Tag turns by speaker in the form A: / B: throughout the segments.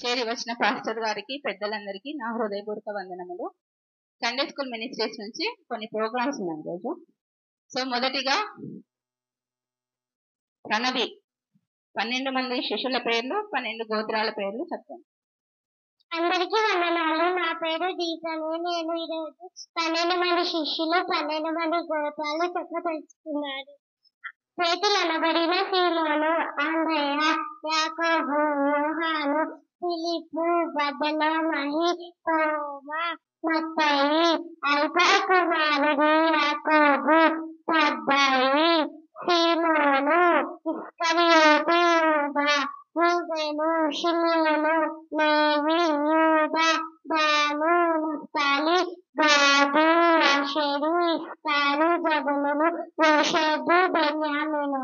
A: చేరి వచ్చిన పాస్టర్ గారికి పెద్దలందరికీ నా హృదయపూర్వక వందనములు. సండే స్కూల్ మినిస్ట్రీస్ నుంచి కొన్ని ప్రోగ్రామ్స్ ఉన్నాయి రోజు. సో మొదటిగా ప్రణవి 12 మంది శిష్యుల పేర్లు 12 గోత్రాల పేర్లు చెప్తాను.
B: అందరికీ వందనాలు. నా పేరు దీపము. నేను ఈరోజు 12 మంది శిష్యులు 12 మంది గోత్రాలు చెప్పదలుచుకున్నాను. పేతురు అనబడిన సీమోను, అంద్రెయ, యాకోబు, యోహాను, ఫిలిప్పు, బర్తలోమయి, తోమా, మత్తయి, అల్ఫా కుమారుడు యాకోబు, తద్దయి, సీమోను, ఇస్కరియోతు యూదా, రూబేను, షిమ్యోను, లేవి, యూదా, దాను, నఫ్తాలి, గాదు, ఆషేరు, ఇస్సారు, జబూలూను, యోసేపు, బెన్యామీను.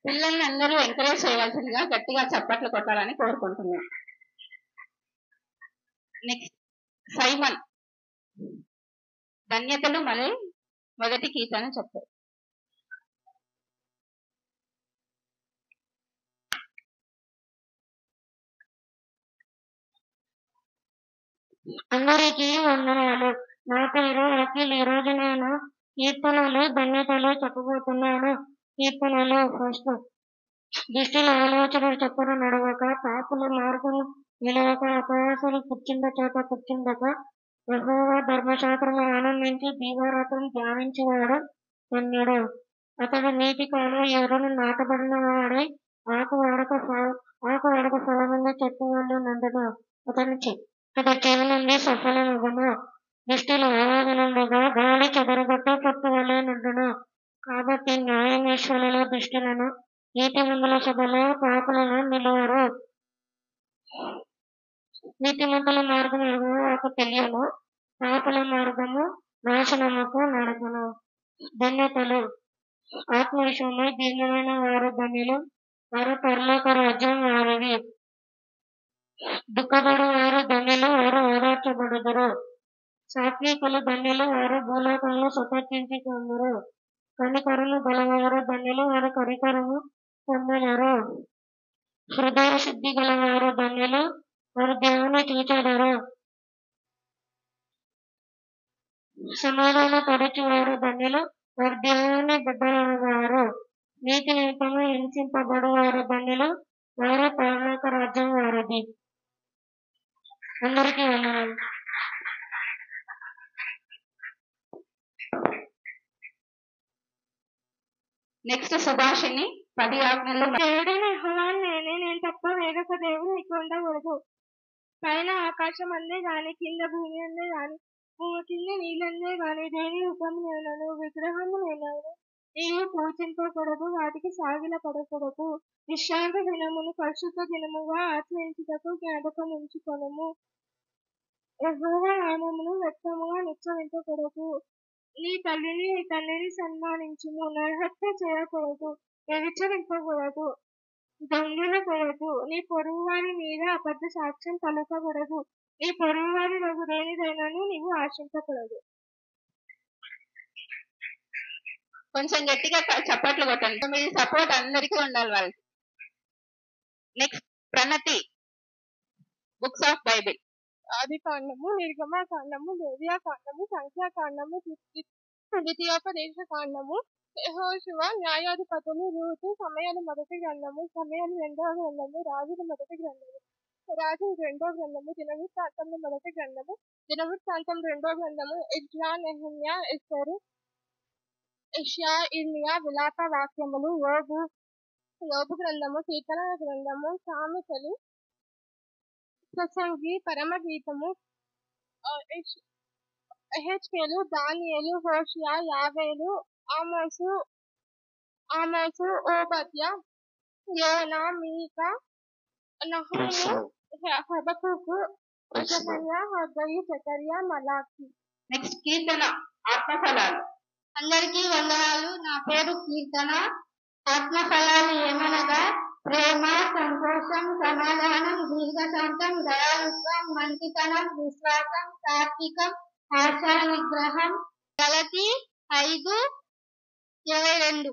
A: పిల్లల్ని అందరూ ఎంకరేజ్ చేయవలసిందిగా గట్టిగా చప్పట్లు కొట్టాలని కోరుకుంటున్నాను. నెక్స్ట్ సైమన్ ధన్యతలు మళ్ళీ మొదటి కీర్తన చెప్తారు.
B: అందరికీ వందనాలు. నా పేరు అఖిల్. ఈరోజు నేను కీర్తనలు ధన్యతలు చెప్పబోతున్నాను. కీర్తనలు ఫస్ట్. దుష్టుల ఆలోచన చొప్పున నడవక, పాపుల మార్గం నిలవక, అపవాసులు కూర్చుండ చోట కూర్చుండక, యెహోవా ధర్మశాస్త్రము ఆనందించి దీవారాత్రం ధ్యానించేవాడు ధన్యుడు. అతడు నీటి కాలువ ఎవరును నాటబడిన వాడై ఆకు వాడక ఫలమున్న చెట్టు వల్ల నందును. అతడి చెవి నుండి సఫలమగును. దుష్టుల ఆరాధనుండగా గాలి చెదరగొట్టు పొట్టు వలె నుండును. కాబట్టి న్యాయమేశ్వరుల దుష్టులను, నీతిమంతుల సభలో పాపులను నిలువరు. నీతిమంతుల మార్గం యెహోవాకు తెలియను, పాపుల మార్గము నాశనముకు నడుపును. ధన్యతలు. ఆత్మవిషయమై దీనులైన వారు ధన్యులు, వారు పరలోక రాజ్యం వారిది. దుఃఖపడు వారు ధన్యులు, వారు ఓదార్చబడుదురు. సాత్వికులు ధన్యులు, వారు భూలోకంలో స్వతంత్రించుకొందురు. కనికరము గలవారు ధన్యులు, వారు కనికరము పొందెదరు. హృదయ శుద్ధి గలవారు ధన్యులు, వారు దేవుని చూచెదరు. సమాధాన పరచువారు ధన్యులు, వారు దేవుని బిడ్డలగువారు. నీతి నిమిత్తము హింసింపబడువారు ధన్యులు, వారు పరలోక రాజ్యం వారిది. అందరికీ వందనాలు.
A: నెక్స్ట్ సుభాషిణి 10 ఆజ్ఞలు.
B: దేవుడైన యెహోవా నేనే, నేను తప్ప వేరొక దేవుడు నీకు ఉండకూడదు. పైన ఆకాశం అందే గాని, కింద భూమి అందే గాని, భూమి కింద నీళ్ళందే గాని దేని రూపము నేనను విగ్రహము నేనను నీవు పూజింపకూడదు, వాటికి సాగిల పడకూడదు. విశ్రాంతి దినమును పరిశుద్ధ దినముగా ఆచరించుటకు జ్ఞాపకం ఉంచుకొనుము. యెహోవా నామమును వ్యక్తముగా నిశ్చయించకూడదు. నీ తల్లిని నీ తండ్రిని సన్మానించుము. నరహత్య చేయకూడదు, వ్యభిచరింపకూడదు, దొంగిలకూడదు. నీ పొరుగువారి మీద అబద్ధ సాక్ష్యం పలకకూడదు. నీ పొరుగువారి నగు దేనిదైనాను నీవు ఆశించకూడదు.
A: కొంచెం గట్టిగా చప్పట్లు కొట్టండి. మీ సపోర్ట్ అందరికీ ఉండాలి వాళ్ళకి. Next Pranathi books of Bible.
B: ఆది కాండము, నిర్గమ కాండము, లేవియా కాండము, సంఖ్యాకాండము, ద్వితీయోపదేశ కాండము, యెహోషువ, న్యాయాధిపతులు, రూతు, సమయాలు మొదటి గ్రంథము, సమయాలు రెండవ గ్రంథము, రాజుల మొదటి గ్రంథము, రాజుల రెండవ గ్రంథము, దినవృత్తాంతముల మొదటి గ్రంథము, దినవృత్తాంతం రెండవ గ్రంథము, ఎజ్రా, నెహెమ్యా, ఎస్తరు, యెషయా, ఇర్మియా, విలాప వాక్యములు, యోబు గ్రంథము, కీర్తనల గ్రంథము, సామెతలు, ప్రసంగి, పరమగీతము, ఎహెచ్కేలు, దానియేలు, హోషియా, యావేలు, ఆమోసు, ఓబద్యా, యోనా, మీకా, నహూము, హబక్కూకు, యెషయా, హగ్గయి, జకర్యా, మలాకి.
A: నెక్స్ట్ కీర్తన ఆత్మఫలాలు.
B: అందరికీ వందనాలు. నా పేరు కీర్తన. ఆత్మఫలాలు ఏమనగా ప్రేమ, సంతోషం, సమాధానం, దీర్ఘశాంతం, దయాళుత్వం, మంచితనం, విశ్వాసం, సాత్వికం, ఆశా నిగ్రహం. గలతీ 5:22.